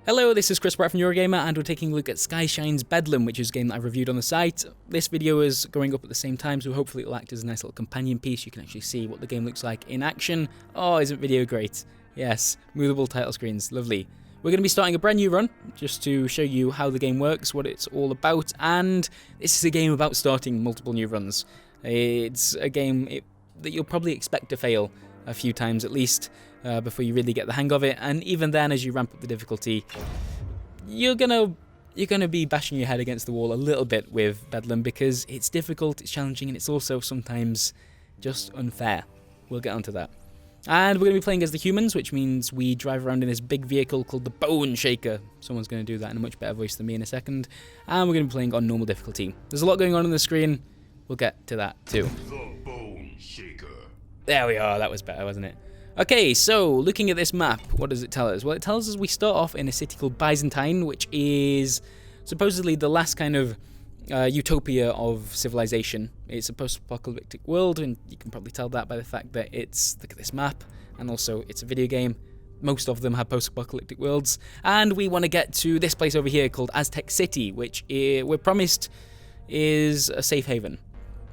Hello, this is Chris Pratt from Eurogamer, and we're taking a look at Skyshine's Bedlam, which is a game that I've reviewed on the site. This video is going up at the same time, so hopefully it'll act as a nice little companion piece. You can actually see what the game looks like in action. Oh, isn't video great? Yes, movable title screens, lovely. We're going to be starting a brand new run, just to show you how the game works, what it's all about, and this is a game about starting multiple new runs. It's a game that you'll probably expect to fail a few times at least, before you really get the hang of it, and even then, as you ramp up the difficulty, you're gonna be bashing your head against the wall a little bit with Bedlam because it's difficult, it's challenging, and it's also sometimes just unfair. We'll get onto that. And we're going to be playing as the humans, which means we drive around in this big vehicle called the Bone Shaker. Someone's going to do that in a much better voice than me in a second. And we're going to be playing on normal difficulty. There's a lot going on the screen. We'll get to that too. The Bone Shaker. There we are. That was better, wasn't it? Okay, so looking at this map, what does it tell us? Well, it tells us we start off in a city called Byzantine, which is supposedly the last kind of utopia of civilization. It's a post-apocalyptic world, and you can probably tell that by the fact that look at this map, and also it's a video game. Most of them have post-apocalyptic worlds, and we want to get to this place over here called Aztec City, which we're promised is a safe haven.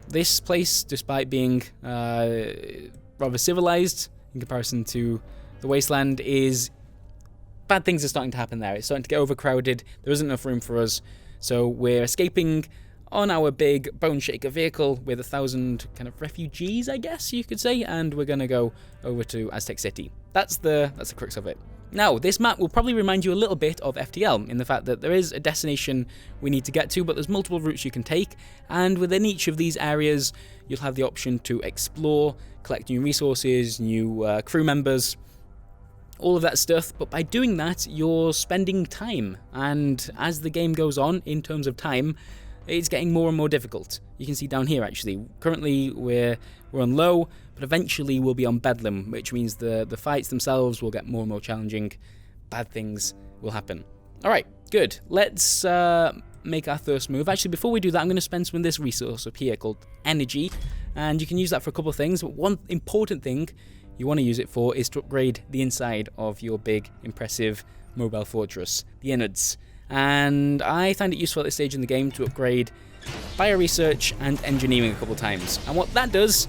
This place, despite being rather civilized in comparison to the wasteland, bad things are starting to happen there. It's starting to get overcrowded. There isn't enough room for us. So we're escaping on our big Bone Shaker vehicle with 1,000 kind of refugees, I guess you could say, and we're going to go over to Aztec City. That's the crux of it. Now, this map will probably remind you a little bit of FTL in the fact that there is a destination we need to get to, but there's multiple routes you can take, and within each of these areas, you'll have the option to explore, collect new resources, new crew members, all of that stuff, but by doing that, you're spending time, and as the game goes on, in terms of time, it's getting more and more difficult. You can see down here, actually. Currently, we're on low, but eventually we'll be on Bedlam, which means the fights themselves will get more and more challenging. Bad things will happen. Alright, good. Let's make our first move. Actually, before we do that, I'm going to spend some of this resource up here called energy, and you can use that for a couple of things, but one important thing you want to use it for is to upgrade the inside of your big, impressive mobile fortress, the innards. And I find it useful at this stage in the game to upgrade bioresearch and engineering a couple times. And what that does,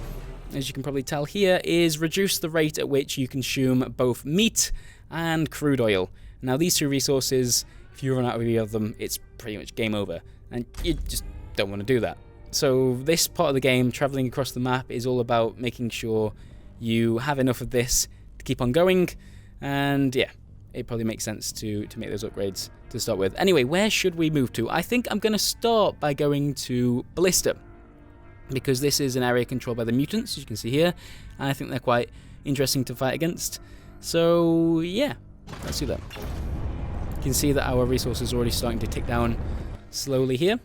as you can probably tell here, is reduce the rate at which you consume both meat and crude oil. Now, these two resources, if you run out of either of them, it's pretty much game over. And you just don't want to do that. So this part of the game, traveling across the map, is all about making sure you have enough of this to keep on going, and yeah, it probably makes sense to make those upgrades to start with. Anyway, where should we move to? I think I'm going to start by going to Ballista, because this is an area controlled by the mutants, as you can see here, and I think they're quite interesting to fight against. So yeah, let's do that. You can see that our resources are already starting to tick down slowly here.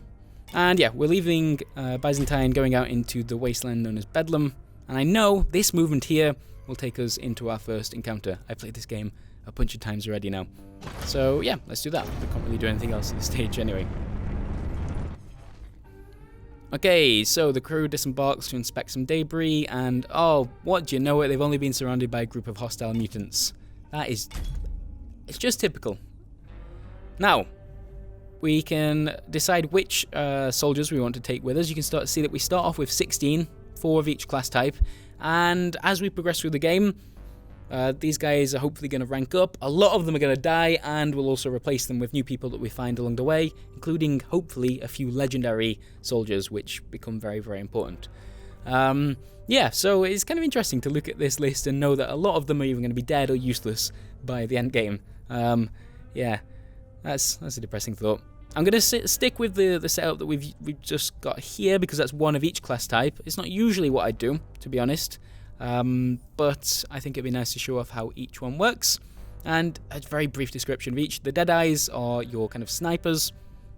And yeah, we're leaving Byzantine, going out into the wasteland known as Bedlam. And I know this movement here will take us into our first encounter. I played this game a bunch of times already now. So yeah, let's do that. We can't really do anything else at this stage anyway. Okay, so the crew disembarks to inspect some debris, and oh, what do you know it? They've only been surrounded by a group of hostile mutants. It's just typical. Now, we can decide which soldiers we want to take with us. You can see that we start off with 16. 4 of each class type, and as we progress through the game, these guys are hopefully going to rank up. A lot of them are going to die, and we'll also replace them with new people that we find along the way, including hopefully a few legendary soldiers, which become very, very important. Yeah, so it's kind of interesting to look at this list and know that a lot of them are even going to be dead or useless by the end game. Yeah, that's a depressing thought. I'm going to stick with the setup that we've just got here, because that's one of each class type. It's not usually what I do, to be honest, but I think it'd be nice to show off how each one works. And a very brief description of each. The Deadeyes are your kind of snipers,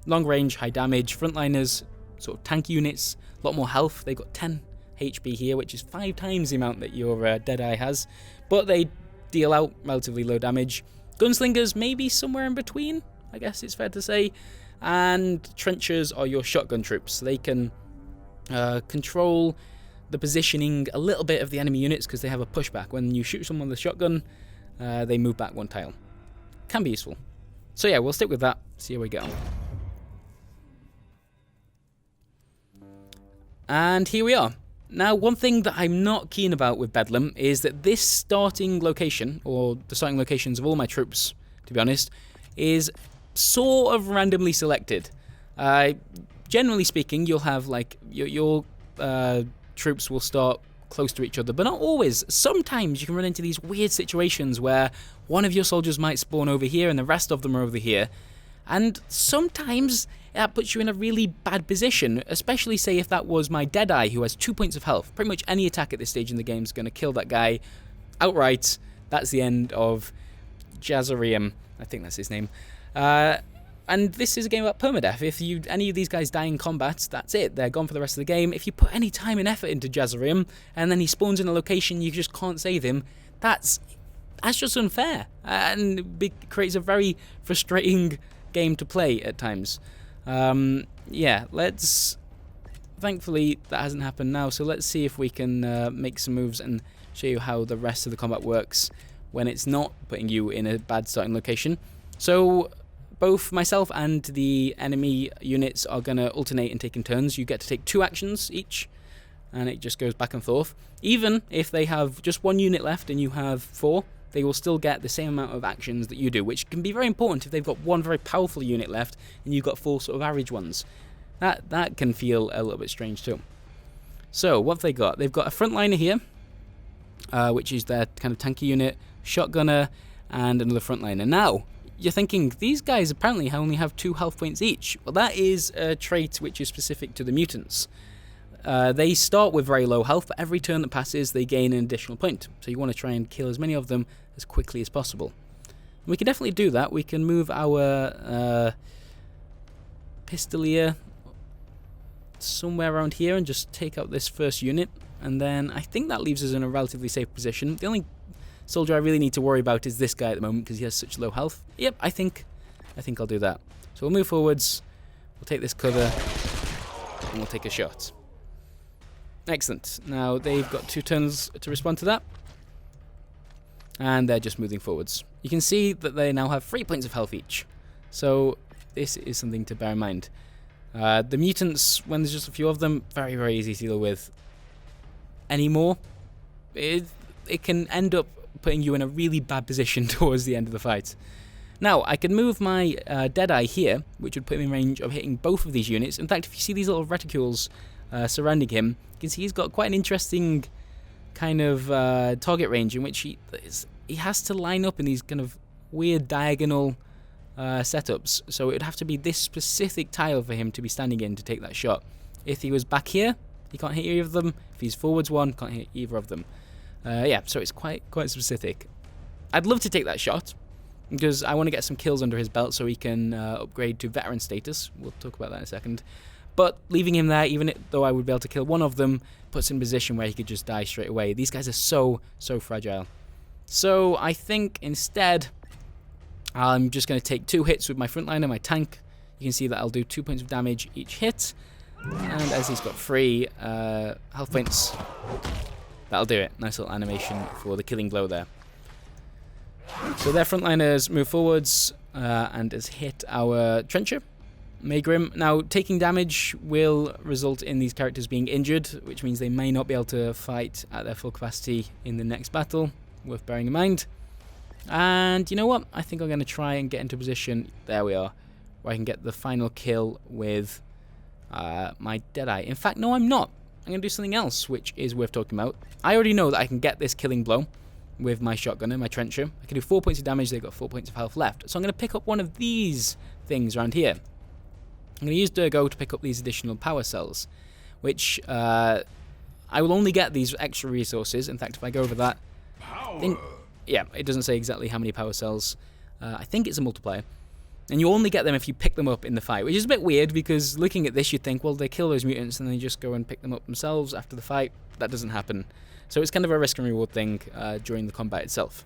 long range, high damage, frontliners, sort of tank units, a lot more health. They've got 10 HP here, which is 5 times the amount that your Deadeye has, but they deal out relatively low damage. Gunslingers, maybe somewhere in between, I guess it's fair to say. And trenchers are your shotgun troops. So they can control the positioning a little bit of the enemy units because they have a pushback. When you shoot someone with a shotgun, they move back 1 tile. Can be useful. So yeah, we'll stick with that, see how we go. And here we are. Now, one thing that I'm not keen about with Bedlam is that this starting location, or the starting locations of all my troops, to be honest, is sort of randomly selected. Generally speaking, you'll have, like, your troops will start close to each other, but not always. Sometimes you can run into these weird situations where one of your soldiers might spawn over here and the rest of them are over here. And sometimes that puts you in a really bad position, especially say if that was my Deadeye who has 2 points of health. Pretty much any attack at this stage in the game is going to kill that guy outright. That's the end of Jazarium. I think that's his name. And this is a game about permadeath. If any of these guys die in combat, that's it. They're gone for the rest of the game. If you put any time and effort into Jazarium, and then he spawns in a location you just can't save him, that's just unfair. And it creates a very frustrating game to play at times. Yeah, thankfully that hasn't happened now, so let's see if we can make some moves and show you how the rest of the combat works when it's not putting you in a bad starting location. So both myself and the enemy units are going to alternate and take in turns. You get to take 2 actions each, and it just goes back and forth. Even if they have just 1 unit left and you have 4, they will still get the same amount of actions that you do, which can be very important if they've got 1 very powerful unit left and you've got 4 sort of average ones. That can feel a little bit strange too. So what have they got? They've got a frontliner here, which is their kind of tanky unit, shotgunner, and another frontliner. Now, you're thinking, these guys apparently only have 2 health points each. Well, that is a trait which is specific to the mutants. They start with very low health, but every turn that passes, they gain an additional point. So you want to try and kill as many of them as quickly as possible. And we can definitely do that. We can move our Pistolier somewhere around here and just take out this first unit. And then I think that leaves us in a relatively safe position. The only soldier I really need to worry about is this guy at the moment because he has such low health. Yep, I think I'll do that. So we'll move forwards, we'll take this cover, and we'll take a shot. Excellent. Now they've got 2 turns to respond to that, and they're just moving forwards. You can see that they now have 3 points of health each, so this is something to bear in mind. The mutants, when there's just a few of them, very, very easy to deal with. Anymore, it can end up putting you in a really bad position towards the end of the fight. Now, I can move my Deadeye here, which would put him in range of hitting both of these units. In fact, if you see these little reticules surrounding him, you can see he's got quite an interesting kind of target range in which he has to line up in these kind of weird diagonal setups. So it would have to be this specific tile for him to be standing in to take that shot. If he was back here, he can't hit either of them. If he's forwards 1, can't hit either of them. Yeah, so it's quite specific. I'd love to take that shot because I want to get some kills under his belt so he can upgrade to veteran status. We'll talk about that in a second. But leaving him there, even though I would be able to kill one of them, puts him in a position where he could just die straight away. These guys are so fragile. So I think instead, I'm just going to take 2 hits with my frontliner, my tank. You can see that I'll do 2 points of damage each hit. And as he's got 3 health points, that'll do it. Nice little animation for the killing blow there. So their frontliners move forwards and has hit our trencher, Maygrim. Now, taking damage will result in these characters being injured, which means they may not be able to fight at their full capacity in the next battle. Worth bearing in mind. And you know what? I think I'm going to try and get into a position, there we are, where I can get the final kill with my Deadeye. In fact, no, I'm not. I'm going to do something else, which is worth talking about. I already know that I can get this killing blow with my shotgunner, my trencher. I can do 4 points of damage, they've got 4 points of health left. So I'm going to pick up one of these things around here. I'm going to use Durgo to pick up these additional power cells, which I will only get these extra resources. In fact, if I go over that, I think, yeah, it doesn't say exactly how many power cells. I think it's a multiplier. And you only get them if you pick them up in the fight, which is a bit weird because looking at this, you'd think, well, they kill those mutants and then they just go and pick them up themselves after the fight. That doesn't happen. So it's kind of a risk and reward thing during the combat itself.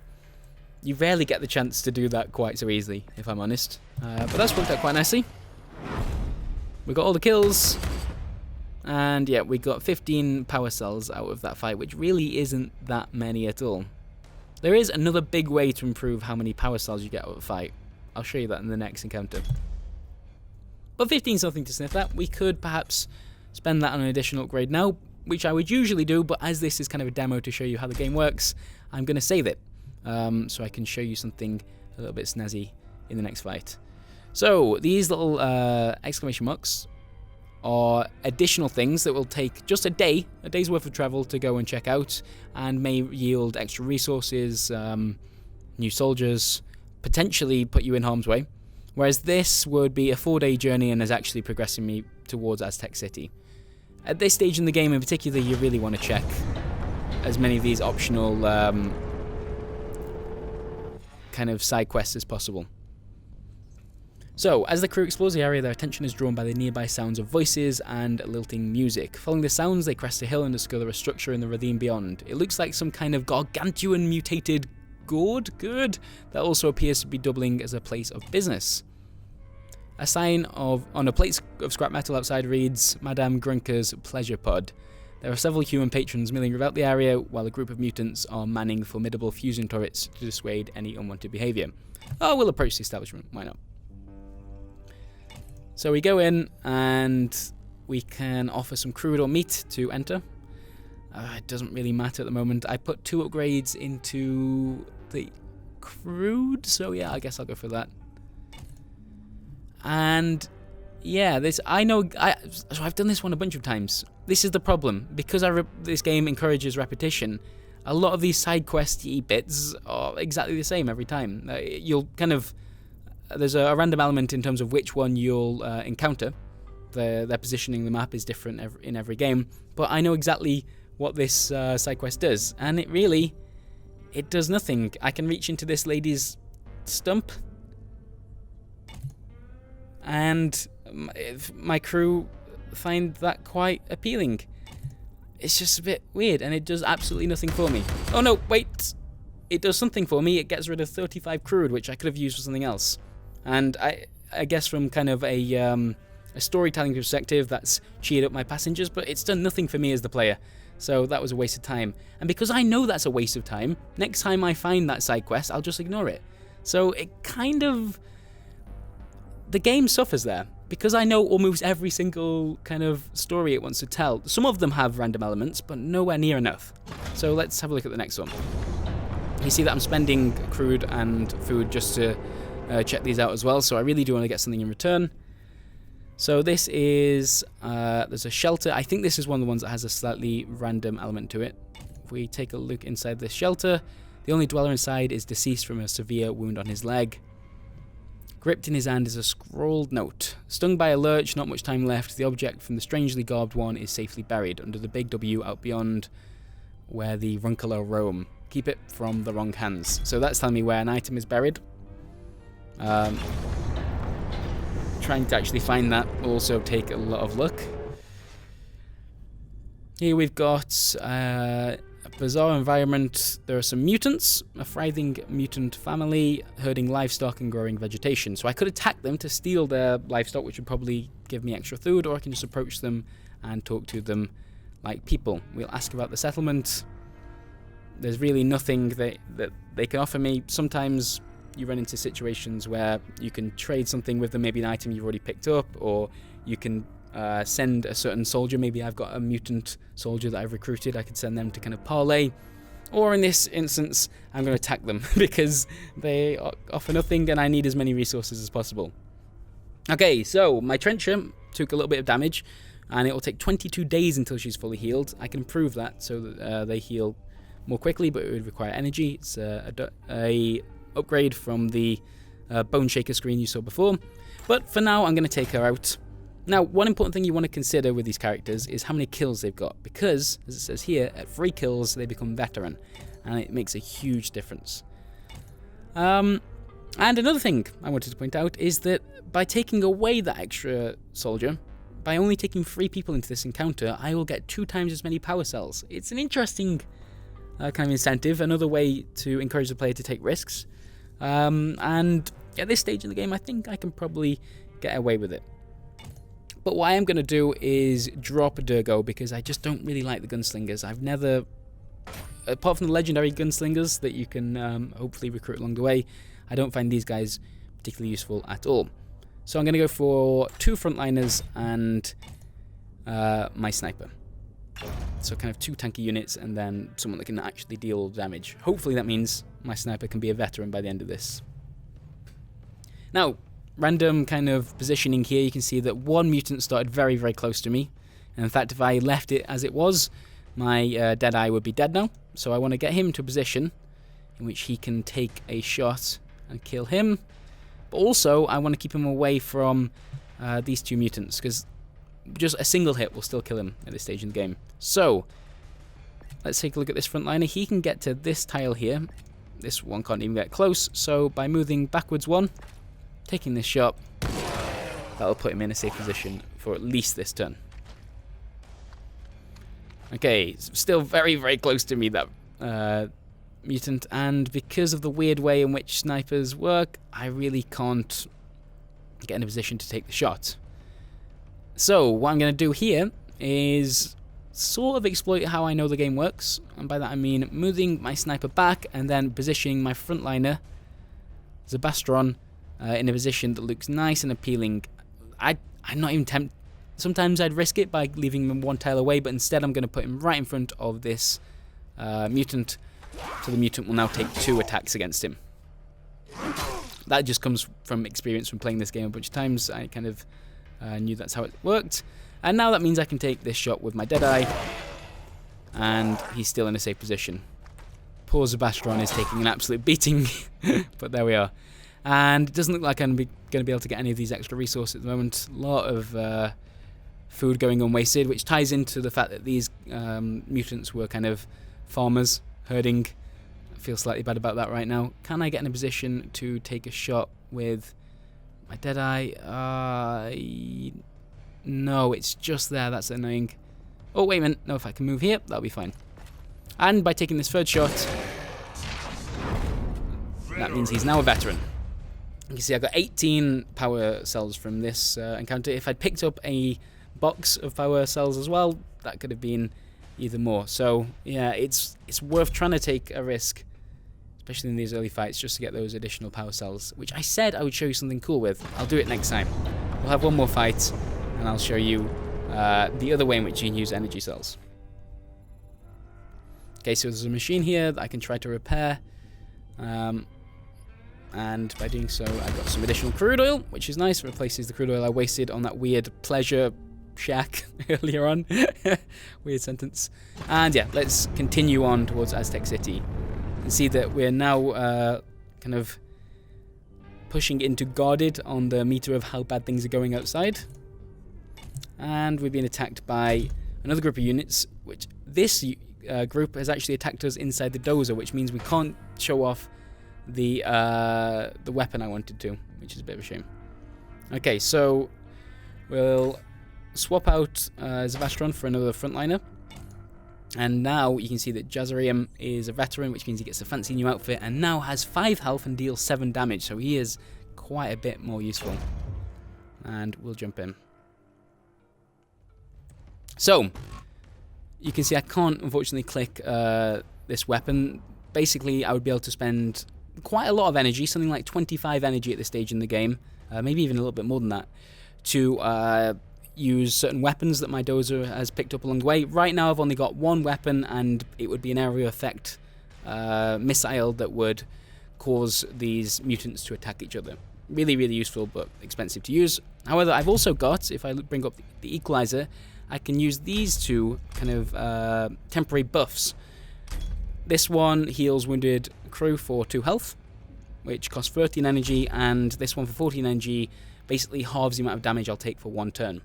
You rarely get the chance to do that quite so easily, if I'm honest. But that's worked out quite nicely. We got all the kills. And yeah, we got 15 power cells out of that fight, which really isn't that many at all. There is another big way to improve how many power cells you get out of a fight. I'll show you that in the next encounter. But 15 is nothing to sniff at. We could perhaps spend that on an additional upgrade now, which I would usually do, but as this is kind of a demo to show you how the game works, I'm going to save it, so I can show you something a little bit snazzy in the next fight. So these little exclamation marks are additional things that will take just a day's worth of travel to go and check out, and may yield extra resources, new soldiers, potentially put you in harm's way. Whereas this would be a 4-day journey and is actually progressing me towards Aztec City. At this stage in the game in particular, you really want to check as many of these optional kind of side quests as possible. So, as the crew explores the area, their attention is drawn by the nearby sounds of voices and lilting music. Following the sounds, they crest a hill and discover a structure in the ravine beyond. It looks like some kind of gargantuan mutated gourd that also appears to be doubling as a place of business. A sign on a plate of scrap metal outside reads, Madame Grunker's Pleasure Pod. There are several human patrons milling about the area, while a group of mutants are manning formidable fusion turrets to dissuade any unwanted behaviour. Oh, we'll approach the establishment, why not? So we go in, and we can offer some crude or meat to enter. It doesn't really matter at the moment. I put 2 upgrades into the crude, so yeah, I guess I'll go for that. And yeah, so I've done this one a bunch of times. This is the problem, because this game encourages repetition. A lot of these side questy bits are exactly the same every time. You'll kind of there's a random element in terms of which one you'll encounter. Their positioning the map is different in every game, but I know exactly what this side quest does, and it does nothing. I can reach into this lady's stump, and my crew find that quite appealing. It's just a bit weird, and it does absolutely nothing for me. Oh no, wait! It does something for me. It gets rid of 35 crude, which I could have used for something else. And I guess from kind of a storytelling perspective, that's cheered up my passengers, but it's done nothing for me as the player. So that was a waste of time. And because I know that's a waste of time, next time I find that side quest, I'll just ignore it. So it kind of... the game suffers there, because I know almost every single kind of story it wants to tell. Some of them have random elements, but nowhere near enough. So let's have a look at the next one. You see that I'm spending crude and food just to check these out as well, so I really do want to get something in return. So this is, there's a shelter. I think this is one of the ones that has a slightly random element to it. If we take a look inside this shelter, the only dweller inside is deceased from a severe wound on his leg. Gripped in his hand is a scrawled note. Stung by a lurch, not much time left. The object from the strangely garbed one is safely buried under the big W out beyond where the Runkler roam. Keep it from the wrong hands. So that's telling me where an item is buried. Trying to actually find that will also take a lot of luck. Here we've got a bizarre environment. There are some mutants, a thriving mutant family, herding livestock and growing vegetation. So I could attack them to steal their livestock, which would probably give me extra food, or I can just approach them and talk to them like people. We'll ask about the settlement. There's really nothing that they can offer me. Sometimes you run into situations where you can trade something with them, maybe an item you've already picked up, or you can send a certain soldier. Maybe I've got a mutant soldier that I've recruited. I could send them to kind of parlay. Or in this instance, I'm going to attack them because they offer nothing and I need as many resources as possible. Okay, so my trencher took a little bit of damage, and it will take 22 days until she's fully healed. I can improve that so that they heal more quickly, but it would require energy. It's a upgrade from the bone shaker screen you saw before. But for now, I'm going to take her out. Now, one important thing you want to consider with these characters is how many kills they've got, because, as it says here, at 3 kills, they become veteran, and it makes a huge difference. And another thing I wanted to point out is that by taking away that extra soldier, by only taking 3 people into this encounter, I will get 2 times as many power cells. It's an interesting kind of incentive, another way to encourage the player to take risks. And at this stage in the game, I think I can probably get away with it. But what I am going to do is drop Durgo, because I just don't really like the gunslingers. I've never, apart from the legendary gunslingers that you can hopefully recruit along the way, I don't find these guys particularly useful at all. So I'm going to go for 2 frontliners and my sniper. So kind of 2 tanky units and then someone that can actually deal damage. Hopefully that means my sniper can be a veteran by the end of this. Now, random kind of positioning here, you can see that 1 mutant started very, very close to me. And in fact, if I left it as it was, my Deadeye would be dead now. So I want to get him to a position in which he can take a shot and kill him. But also, I want to keep him away from these 2 mutants, because just a single hit will still kill him at this stage in the game. So, let's take a look at this frontliner. He can get to this tile here. This one can't even get close. So, by moving backwards 1, taking this shot, that'll put him in a safe position for at least this turn. Okay, still very, very close to me, that mutant, and because of the weird way in which snipers work, I really can't get in a position to take the shot. So, what I'm going to do here is sort of exploit how I know the game works, and by that I mean moving my sniper back and then positioning my frontliner, Zabastron, in a position that looks nice and appealing. I'm not even tempted. Sometimes I'd risk it by leaving him 1 tile away, but instead I'm going to put him right in front of this mutant, so the mutant will now take 2 attacks against him. That just comes from experience from playing this game a bunch of times. I kind of knew that's how it worked. And now that means I can take this shot with my Deadeye, and he's still in a safe position. Poor Zabastron is taking an absolute beating, but there we are. And it doesn't look like I'm going to be able to get any of these extra resources at the moment. A lot of food going unwasted, which ties into the fact that these mutants were kind of farmers, herding. I feel slightly bad about that right now. Can I get in a position to take a shot with my Deadeye? No, it's just there. That's annoying. Oh, wait a minute. No, if I can move here, that'll be fine. And by taking this 3rd shot, that means he's now a veteran. You can see I got 18 power cells from this encounter. If I'd picked up a box of power cells as well, that could have been even more. So yeah, it's worth trying to take a risk, especially in these early fights, just to get those additional power cells, which I said I would show you something cool with. I'll do it next time. We'll have 1 more fight, and I'll show you the other way in which you can use energy cells. Okay, so there's a machine here that I can try to repair. And by doing so, I got some additional crude oil, which is nice. It replaces the crude oil I wasted on that weird pleasure shack earlier on. Weird sentence. And yeah, let's continue on towards Aztec City and see that we're now kind of pushing into guarded on the meter of how bad things are going outside. And we've been attacked by another group of units, which this group has actually attacked us inside the dozer, which means we can't show off the weapon I wanted to, which is a bit of a shame. Okay, so we'll swap out Zabastron for another frontliner, and now you can see that Jazarium is a veteran, which means he gets a fancy new outfit and now has 5 health and deals 7 damage, so he is quite a bit more useful. And we'll jump in. So you can see I can't unfortunately click this weapon. Basically, I would be able to spend quite a lot of energy, something like 25 energy at this stage in the game, maybe even a little bit more than that, to use certain weapons that my dozer has picked up along the way. Right now I've only got 1 weapon, and it would be an area effect missile that would cause these mutants to attack each other. Really, really useful, but expensive to use. However, I've also got, if I bring up the equalizer, I can use these 2 kind of temporary buffs. This one heals wounded crew for 2 health, which costs 13 energy, and this one for 14 energy basically halves the amount of damage I'll take for 1 turn.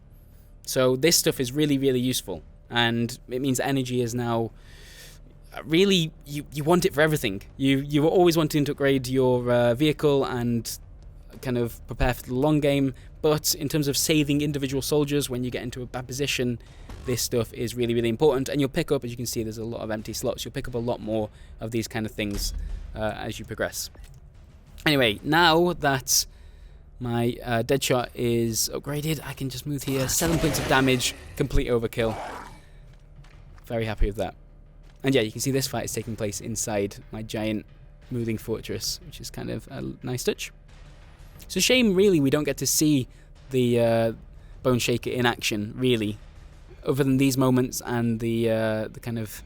So this stuff is really, really useful, and it means energy is now really, you want it for everything. You were always wanting to upgrade your vehicle and kind of prepare for the long game, but in terms of saving individual soldiers when you get into a bad position, this stuff is really, really important. And you'll pick up, as you can see, there's a lot of empty slots. You'll pick up a lot more of these kind of things as you progress. Anyway, now that my Deadshot is upgraded, I can just move here. 7 points of damage, complete overkill. Very happy with that. And yeah, you can see this fight is taking place inside my giant moving fortress, which is kind of a nice touch. It's a shame, really, we don't get to see the Bone Shaker in action, really, other than these moments and the kind of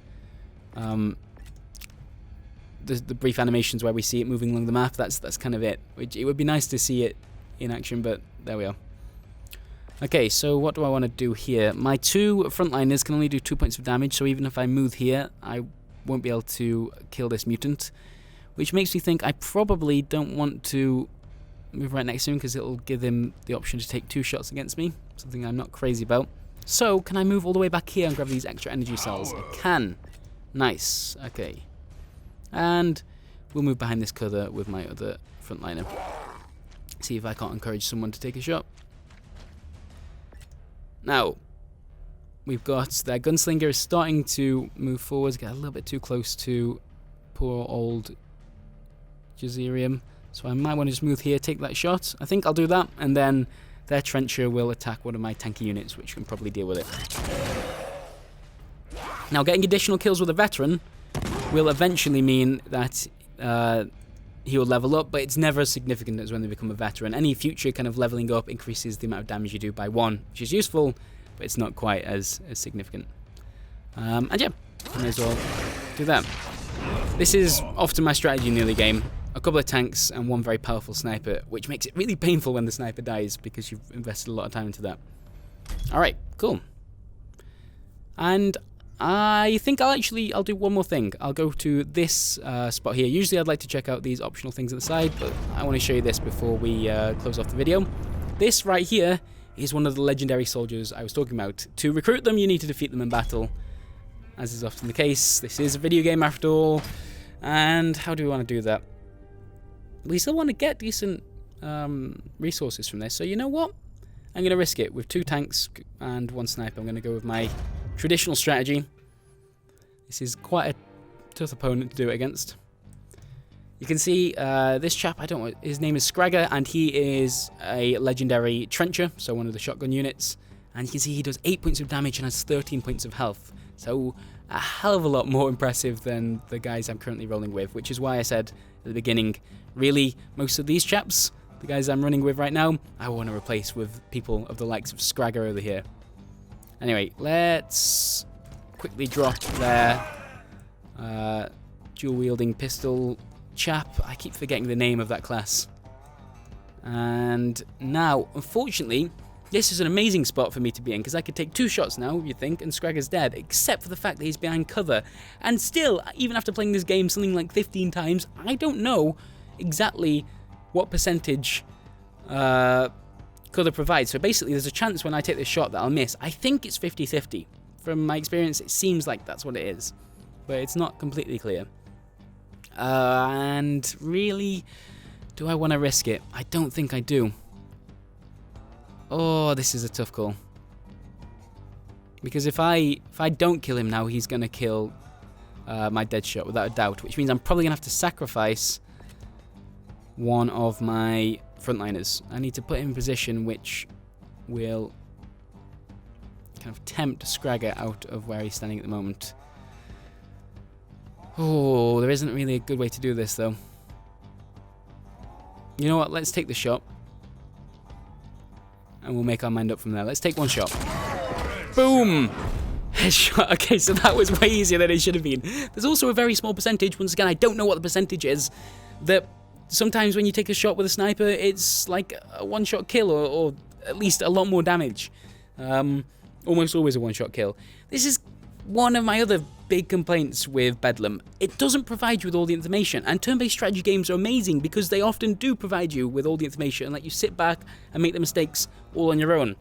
the brief animations where we see it moving along the map. That's kind of it. It would be nice to see it in action, but there we are. Okay, so what do I want to do here? My 2 frontliners can only do 2 points of damage, so even if I move here, I won't be able to kill this mutant, which makes me think I probably don't want to move right next to him because it'll give him the option to take 2 shots against me, something I'm not crazy about. So, can I move all the way back here and grab these extra energy cells? I can. Nice. Okay. And we'll move behind this cover with my other frontliner. See if I can't encourage someone to take a shot. Now, we've got their gunslinger is starting to move forwards, get a little bit too close to poor old Jazerium. So I might want to just move here, take that shot. I think I'll do that, and then their trencher will attack one of my tanky units, which can probably deal with it. Now, getting additional kills with a veteran will eventually mean that he will level up, but it's never as significant as when they become a veteran. Any future kind of leveling up increases the amount of damage you do by 1, which is useful, but it's not quite as significant. And yeah, may as well do that. This is often my strategy in the early game. A couple of tanks and 1 very powerful sniper, which makes it really painful when the sniper dies because you've invested a lot of time into that. Alright, cool. And I think I'll do one more thing. I'll go to this spot here. Usually I'd like to check out these optional things at the side, but I want to show you this before we close off the video. This right here is one of the legendary soldiers I was talking about. To recruit them, you need to defeat them in battle, as is often the case. This is a video game after all, and how do we want to do that? We still want to get decent resources from this, so you know what? I'm going to risk it. With 2 tanks and 1 sniper, I'm going to go with my traditional strategy. This is quite a tough opponent to do it against. You can see this chap, I don't know, his name is Scragger, and he is a legendary trencher, so one of the shotgun units. And you can see he does 8 points of damage and has 13 points of health. So a hell of a lot more impressive than the guys I'm currently rolling with, which is why I said at the beginning, really, most of these chaps, the guys I'm running with right now, I want to replace with people of the likes of Scragger over here. Anyway, let's quickly drop their dual-wielding pistol chap. I keep forgetting the name of that class. And now, unfortunately, this is an amazing spot for me to be in, because I could take 2 shots now, you think, and Scragger's dead, except for the fact that he's behind cover. And still, even after playing this game something like 15 times, I don't know exactly what percentage cover provides. So basically, there's a chance when I take this shot that I'll miss. I think it's 50-50. From my experience, it seems like that's what it is, but it's not completely clear. And really, do I want to risk it? I don't think I do. Oh, this is a tough call. Because if I don't kill him now, he's going to kill my dead shot without a doubt, which means I'm probably going to have to sacrifice one of my frontliners. I need to put him in a position which will kind of tempt Scragger out of where he's standing at the moment. Oh, there isn't really a good way to do this, though. You know what? Let's take the shot. And we'll make our mind up from there. Let's take 1 shot. Boom! Headshot. Okay, so that was way easier than it should have been. There's also a very small percentage, once again, I don't know what the percentage is, that sometimes when you take a shot with a sniper, it's like a 1-shot kill, or at least a lot more damage. Almost always a 1-shot kill. This is one of my other big complaints with Bedlam. It doesn't provide you with all the information, and turn-based strategy games are amazing because they often do provide you with all the information and let you sit back and make the mistakes all on your own.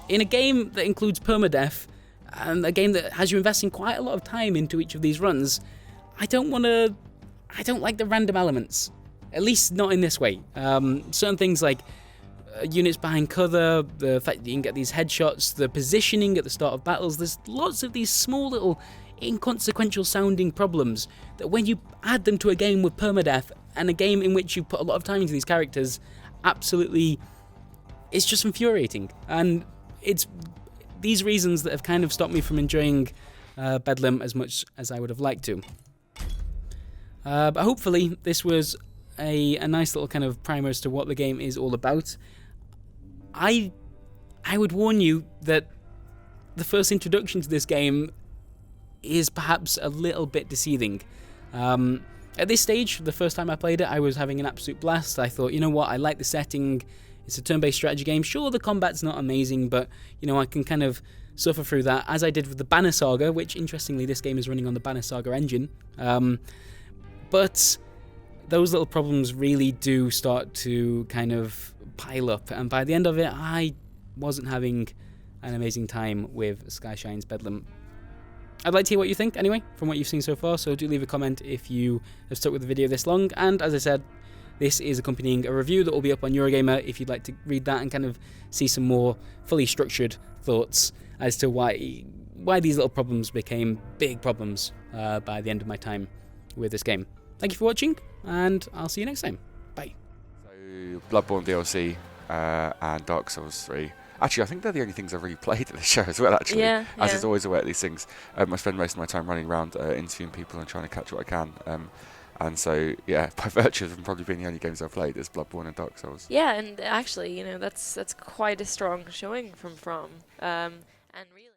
In a game that includes permadeath, and a game that has you investing quite a lot of time into each of these runs, I don't like the random elements. At least not in this way. Certain things like units behind cover, the fact that you can get these headshots, the positioning at the start of battles, there's lots of these small little inconsequential sounding problems that when you add them to a game with permadeath and a game in which you put a lot of time into these characters, absolutely, it's just infuriating. And it's these reasons that have kind of stopped me from enjoying Bedlam as much as I would have liked to. But hopefully this was a nice little kind of primer as to what the game is all about. I would warn you that the first introduction to this game is perhaps a little bit deceiving. At this stage, the first time I played it, I was having an absolute blast. I thought, you know what, I like the setting. It's a turn-based strategy game. Sure, the combat's not amazing, but, you know, I can kind of suffer through that, as I did with the Banner Saga, which, interestingly, this game is running on the Banner Saga engine. But those little problems really do start to kind of pile up, and by the end of it, I wasn't having an amazing time with Skyshine's Bedlam. I'd like to hear what you think, anyway, from what you've seen so far, so do leave a comment if you have stuck with the video this long, and as I said, this is accompanying a review that will be up on Eurogamer if you'd like to read that and kind of see some more fully structured thoughts as to why these little problems became big problems by the end of my time with this game. Thank you for watching, and I'll see you next time. Bye. So, Bloodborne DLC and Dark Souls 3. Actually, I think they're the only things I've really played at this show as well, actually. Yeah, As yeah. is always the way at these things. I spend most of my time running around interviewing people and trying to catch what I can. And so, yeah, by virtue of them probably being the only games I've played, it's Bloodborne and Dark Souls. Yeah, and actually, you know, that's quite a strong showing from and really.